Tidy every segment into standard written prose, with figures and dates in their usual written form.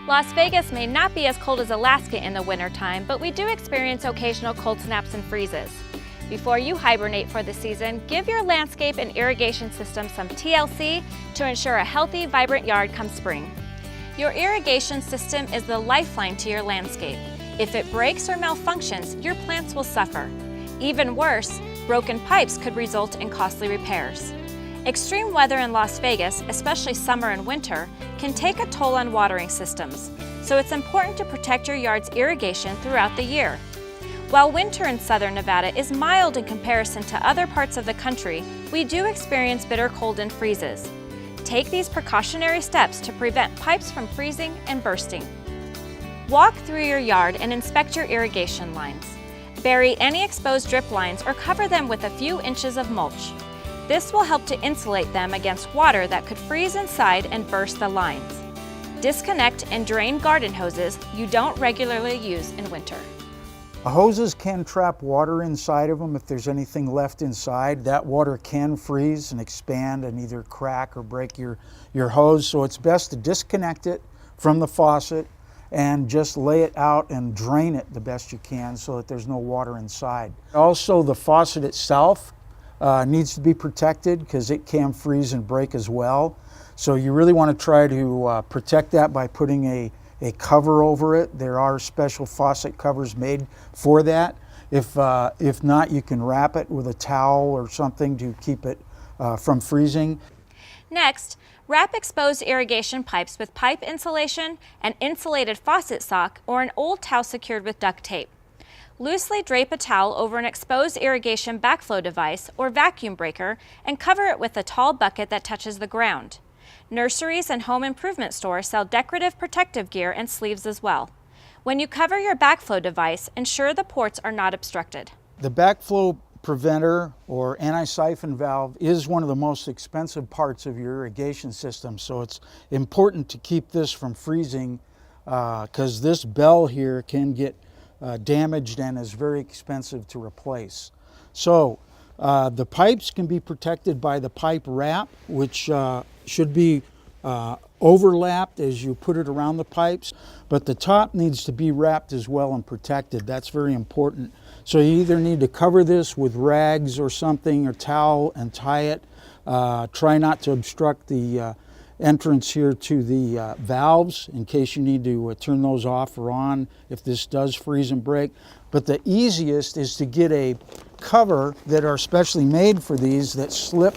Las Vegas may not be as cold as Alaska in the wintertime, but we do experience occasional cold snaps and freezes. Before you hibernate for the season, give your landscape and irrigation system some TLC to ensure a healthy, vibrant yard come spring. Your irrigation system is the lifeline to your landscape. If it breaks or malfunctions, your plants will suffer. Even worse, broken pipes could result in costly repairs. Extreme weather in Las Vegas, especially summer and winter, can take a toll on watering systems, so it's important to protect your yard's irrigation throughout the year. While winter in southern Nevada is mild in comparison to other parts of the country, we do experience bitter cold and freezes. Take these precautionary steps to prevent pipes from freezing and bursting. Walk through your yard and inspect your irrigation lines. Bury any exposed drip lines or cover them with a few inches of mulch. This will help to insulate them against water that could freeze inside and burst the lines. Disconnect and drain garden hoses you don't regularly use in winter. Hoses can trap water inside of them if there's anything left inside. That water can freeze and expand and either crack or break your hose, so it's best to disconnect it from the faucet and just lay it out and drain it the best you can so that there's no water inside. Also, the faucet itself needs to be protected because it can freeze and break as well. So you really want to try to protect that by putting a cover over it. There are special faucet covers made for that. If not, you can wrap it with a towel or something to keep it from freezing. Next, wrap exposed irrigation pipes with pipe insulation, an insulated faucet sock, or an old towel secured with duct tape. Loosely drape a towel over an exposed irrigation backflow device or vacuum breaker and cover it with a tall bucket that touches the ground. Nurseries and home improvement stores sell decorative protective gear and sleeves as well. When you cover your backflow device, ensure the ports are not obstructed. The backflow preventer or anti-siphon valve is one of the most expensive parts of your irrigation system, so it's important to keep this from freezing because this bell here can get damaged and is very expensive to replace. So the pipes can be protected by the pipe wrap, which should be overlapped as you put it around the pipes, but the top needs to be wrapped as well and protected. That's very important. So you either need to cover this with rags or something or towel and tie it. Try not to obstruct the entrance here to the valves in case you need to turn those off or on if this does freeze and break. But the easiest is to get a cover that are specially made for these that slip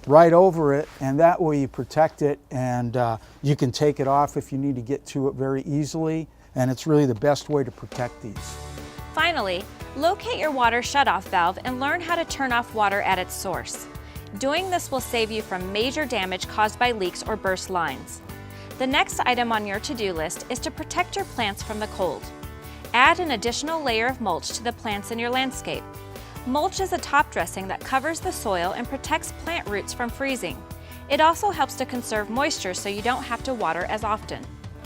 right over it, and that way you protect it and you can take it off if you need to get to it very easily, and it's really the best way to protect these. Finally, locate your water shutoff valve and learn how to turn off water at its source. Doing this will save you from major damage caused by leaks or burst lines. The next item on your to-do list is to protect your plants from the cold. Add an additional layer of mulch to the plants in your landscape. Mulch is a top dressing that covers the soil and protects plant roots from freezing. It also helps to conserve moisture so you don't have to water as often.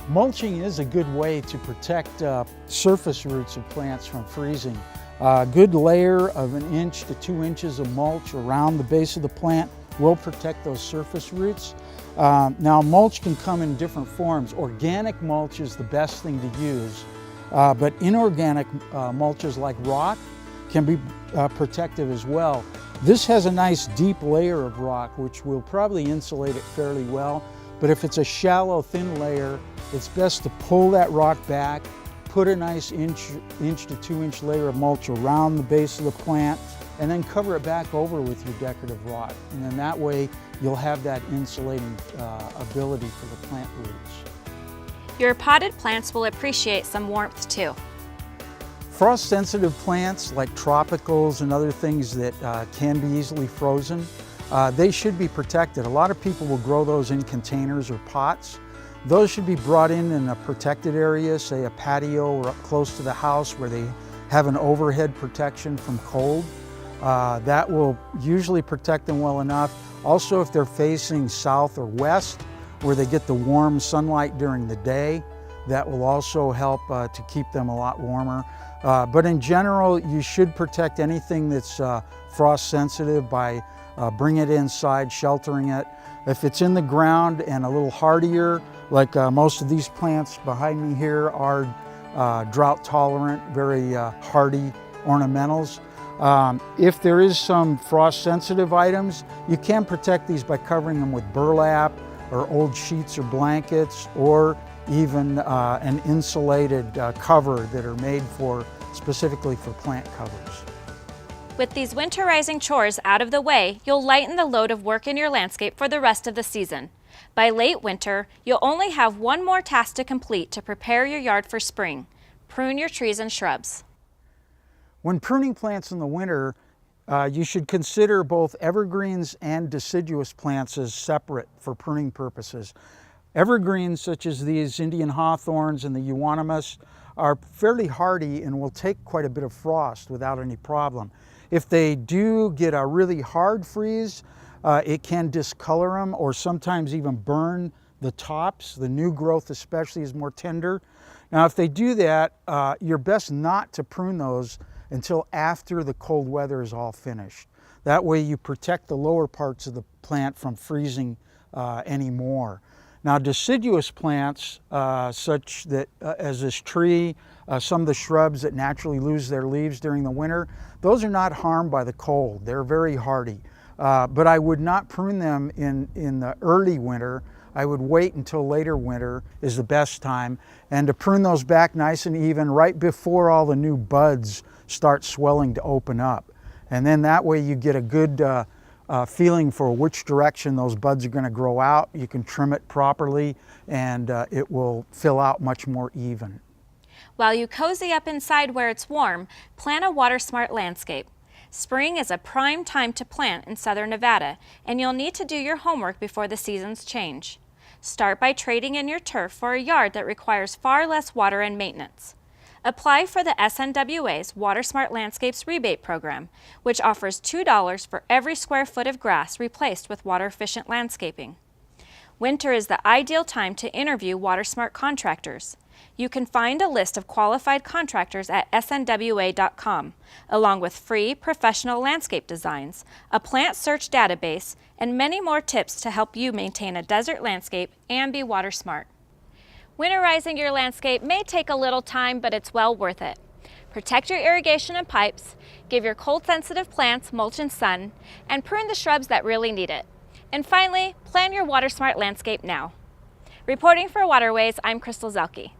Mulching is a good way to protect surface roots of plants from freezing. A good layer of 1 inch to 2 inches of mulch around the base of the plant will protect those surface roots. Now, mulch can come in different forms. Organic mulch is the best thing to use, but inorganic mulches like rock can be protective as well. This has a nice deep layer of rock which will probably insulate it fairly well, but if it's a shallow, thin layer, it's best to pull that rock back, put a nice inch to 2 inch layer of mulch around the base of the plant, and then cover it back over with your decorative rock. And then that way you'll have that insulating ability for the plant roots. Your potted plants will appreciate some warmth too. Frost-sensitive plants like tropicals and other things that can be easily frozen, they should be protected. A lot of people will grow those in containers or pots. Those should be brought in a protected area, say a patio or up close to the house where they have an overhead protection from cold. That will usually protect them well enough. Also, if they're facing south or west, where they get the warm sunlight during the day, that will also help to keep them a lot warmer. But in general, you should protect anything that's frost sensitive by bringing it inside, sheltering it. If it's in the ground and a little hardier, like most of these plants behind me here are drought tolerant, very hardy ornamentals. If there is some frost sensitive items, you can protect these by covering them with burlap or old sheets or blankets, or even an insulated cover that are made specifically for plant covers. With these winterizing chores out of the way, you'll lighten the load of work in your landscape for the rest of the season. By late winter, you'll only have one more task to complete to prepare your yard for spring: prune your trees and shrubs. When pruning plants in the winter, you should consider both evergreens and deciduous plants as separate for pruning purposes. Evergreens such as these Indian hawthorns and the euonymus are fairly hardy and will take quite a bit of frost without any problem. If they do get a really hard freeze, it can discolor them or sometimes even burn the tops. The new growth especially is more tender. Now if they do that, you're best not to prune those until after the cold weather is all finished. That way you protect the lower parts of the plant from freezing anymore. Now deciduous plants such that as this tree, some of the shrubs that naturally lose their leaves during the winter, those are not harmed by the cold. They're very hardy. But I would not prune them in the early winter. I would wait until later winter is the best time, and to prune those back nice and even right before all the new buds start swelling to open up. And then that way you get a good feeling for which direction those buds are going to grow out. You can trim it properly and it will fill out much more even. While you cozy up inside where it's warm, plan a water-smart landscape. Spring is a prime time to plant in southern Nevada, and you'll need to do your homework before the seasons change. Start by trading in your turf for a yard that requires far less water and maintenance. Apply for the SNWA's WaterSmart Landscapes rebate program, which offers $2 for every square foot of grass replaced with water-efficient landscaping. Winter is the ideal time to interview WaterSmart contractors. You can find a list of qualified contractors at snwa.com, along with free professional landscape designs, a plant search database, and many more tips to help you maintain a desert landscape and be water smart. Winterizing your landscape may take a little time, but it's well worth it. Protect your irrigation and pipes, give your cold-sensitive plants mulch and sun, and prune the shrubs that really need it. And finally, plan your WaterSmart landscape now. Reporting for Waterways, I'm Crystal Zelke.